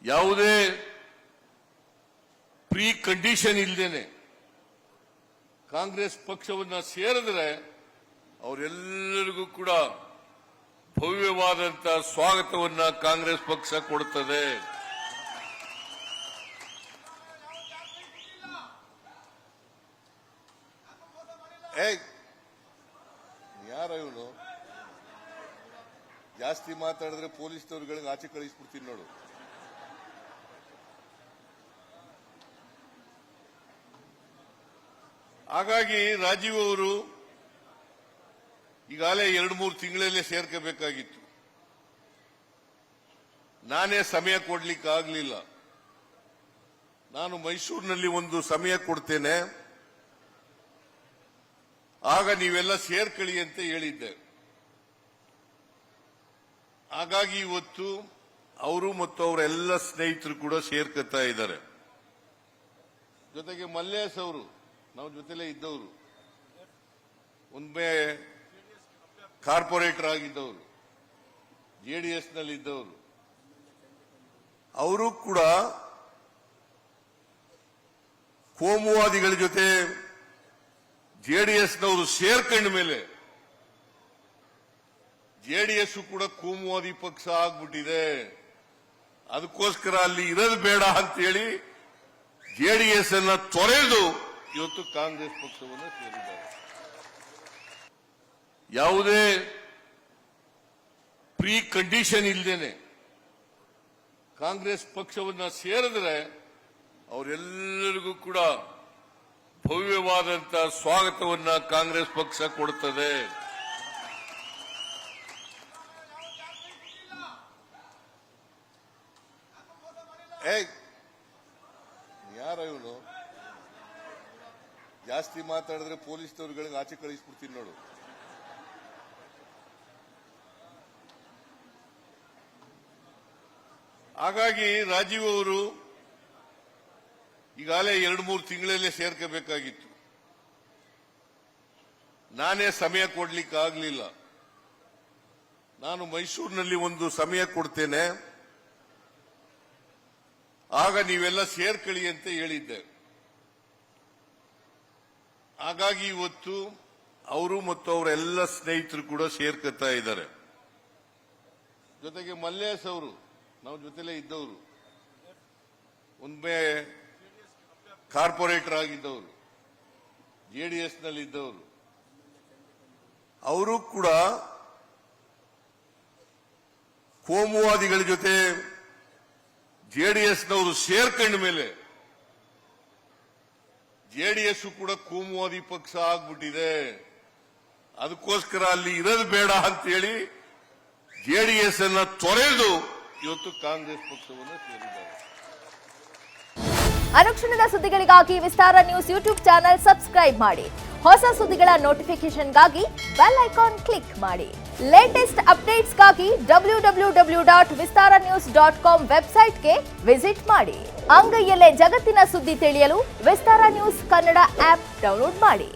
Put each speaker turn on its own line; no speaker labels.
ಯಾವುದೇ pre condition ಇಲ್ಲದೇನೆ ಕಾಂಗ್ರೆಸ್ ಪಕ್ಷವನ್ನ ಸೇರಿದ್ರೆ ಅವರೆಲ್ಲರಿಗೂ ಕೂಡ ಭವ್ಯವಾದಂತ ಸ್ವಾಗತವನ್ನ ಕಾಂಗ್ರೆಸ್ ಪಕ್ಷ ಕೊಡುತ್ತದೆ. ಯಾರ ಇವನು ಜಾಸ್ತಿ ಮಾತಾಡಿದ್ರೆ ಪೊಲೀಸ್ನವ್ರುಗಳಿಗೆ ಆಚೆ ಕಳಿಸ್ಬಿಡ್ತೀನಿ ನೋಡು. ಹಾಗಾಗಿ ರಾಜೀವ್ ಅವರು ಈಗಾಗಲೇ 2-3 ತಿಂಗಳಲ್ಲೇ ಸೇರ್ಕೋಬೇಕಾಗಿತ್ತು. ನಾನೇ ಸಮಯ ಕೊಡ್ಲಿಕ್ಕೆ ಆಗಲಿಲ್ಲ. ನಾನು ಮೈಸೂರಿನಲ್ಲಿ ಒಂದು ಸಮಯ ಕೊಡ್ತೇನೆ, ಆಗ ನೀವೆಲ್ಲ ಸೇರ್ಕೊಳ್ಳಿ ಅಂತ ಹೇಳಿದ್ದೆ. ಹಾಗಾಗಿ ಇವತ್ತು ಅವರು ಮತ್ತು ಅವರೆಲ್ಲ ಸ್ನೇಹಿತರು ಕೂಡ ಸೇರ್ಕೊತಾ ಇದ್ದಾರೆ. ಜೊತೆಗೆ ಮಲ್ಲೇಶ್ ಅವರು ನಾವು ಜೊತೆಲೇ ಇದ್ದವರು, ಒಮ್ಮೆ ಕಾರ್ಪೊರೇಟರ್ ಆಗಿದ್ದವರು, ಜೆಡಿಎಸ್ ನಲ್ಲಿ ಇದ್ದವರು, ಅವರು ಕೂಡ ಕೋಮುವಾದಿಗಳ ಜೊತೆ ಜೆಡಿಎಸ್ನವರು ಸೇರ್ಕೊಂಡ ಮೇಲೆ ಜೆಡಿಎಸ್ ಕೂಡ ಕೋಮುವಾದಿ ಪಕ್ಷ ಆಗ್ಬಿಟ್ಟಿದೆ, ಅದಕ್ಕೋಸ್ಕರ ಅಲ್ಲಿ ಇರೋದು ಬೇಡ ಅಂತೇಳಿ ಜೆಡಿಎಸ್ ಅನ್ನ ತೊರೆದು ಇವತ್ತು ಕಾಂಗ್ರೆಸ್ ಪಕ್ಷವನ್ನು ಸೇರಿದ್ದಾರೆ. ಯಾವುದೇ ಪ್ರೀ ಕಂಡೀಷನ್ ಇಲ್ಲದೇನೆ ಕಾಂಗ್ರೆಸ್ ಪಕ್ಷವನ್ನ ಸೇರಿದ್ರೆ ಅವರೆಲ್ಲರಿಗೂ ಕೂಡ ಭವ್ಯವಾದಂತ ಸ್ವಾಗತವನ್ನ ಕಾಂಗ್ರೆಸ್ ಪಕ್ಷ ಕೊಡುತ್ತದೆ. ಯಾರ ಇವನು ಜಾಸ್ತಿ ಮಾತಾಡಿದ್ರೆ ಪೊಲೀಸ್ನವ್ರುಗಳಿಗೆ ಆಚೆ ಕಳಿಸ್ಬಿಡ್ತೀನಿ ನೋಡು. ಹಾಗಾಗಿ ರಾಜೀವ್ ಅವರು ಈಗಾಗಲೇ 2-3 ತಿಂಗಳಲ್ಲೇ ಸೇರ್ಕೋಬೇಕಾಗಿತ್ತು. ನಾನೇ ಸಮಯ ಕೊಡ್ಲಿಕ್ಕೆ ಆಗಲಿಲ್ಲ. ನಾನು ಮೈಸೂರಿನಲ್ಲಿ ಒಂದು ಸಮಯ ಕೊಡ್ತೇನೆ, ಆಗ ನೀವೆಲ್ಲ ಸೇರ್ಕೊಳ್ಳಿ ಅಂತ ಹೇಳಿದ್ದೆ. ಹಾಗಾಗಿ ಇವತ್ತು ಅವರು ಮತ್ತು ಅವರೆಲ್ಲ ಸ್ನೇಹಿತರು ಕೂಡ ಸೇರ್ಕೊತಾ ಇದ್ದಾರೆ. ಜೊತೆಗೆ ಮಲ್ಲೇಶ್ ಅವರು ನಾವು ಜೊತೆಲೇ ಇದ್ದವರು, ಒಮ್ಮೆ ಕಾರ್ಪೊರೇಟರ್ ಆಗಿದ್ದವರು, ಜೆಡಿಎಸ್ ನಲ್ಲಿ ಇದ್ದವರು, ಅವರು ಕೂಡ ಕೋಮುವಾದಿಗಳ ಜೊತೆ ಜೆಡಿಎಸ್ನವರು ಸೇರ್ಕೊಂಡ ಮೇಲೆ ಜೆಡಿಎಸ್ ಕೂಡ ಕೋಮುವಾದಿ ಪಕ್ಷ ಆಗ್ಬಿಟ್ಟಿದೆ, ಅದಕ್ಕೋಸ್ಕರ ಅಲ್ಲಿ ಇರೋದು ಬೇಡ ಅಂತೇಳಿ ಜೆಡಿಎಸ್ ಅನ್ನ ತೊರೆದು ಇವತ್ತು ಕಾಂಗ್ರೆಸ್ ಪಕ್ಷವನ್ನು ಸೇರಿದ್ದಾರೆ.
ಅನುಕ್ಷಣದ ಸುದ್ದಿಗಳಿಗಾಗಿ ವಿಸ್ತಾರ ನ್ಯೂಸ್ ಯೂಟ್ಯೂಬ್ ಚಾನೆಲ್ ಸಬ್ಸ್ಕ್ರೈಬ್ ಮಾಡಿ. ಹೊಸ ಸುದ್ದಿಗಳ ನೋಟಿಫಿಕೇಶನ್ಗಾಗಿ ಬೆಲ್ ಐಕಾನ್ ಕ್ಲಿಕ್ ಮಾಡಿ. ಲೇಟೆಸ್ಟ್ ಅಪ್ಡೇಟ್ಸ್ಗಾಗಿ www.vistaranews.com ವೆಬ್ಸೈಟ್ಗೆ ವಿಸಿಟ್ ಮಾಡಿ. ಅಂಗೈಯಲ್ಲೇ ಜಗತ್ತಿನ ಸುದ್ದಿ ತಿಳಿಯಲು ವಿಸ್ತಾರ ನ್ಯೂಸ್ ಕನ್ನಡ ಆಪ್ ಡೌನ್ಲೋಡ್ ಮಾಡಿ.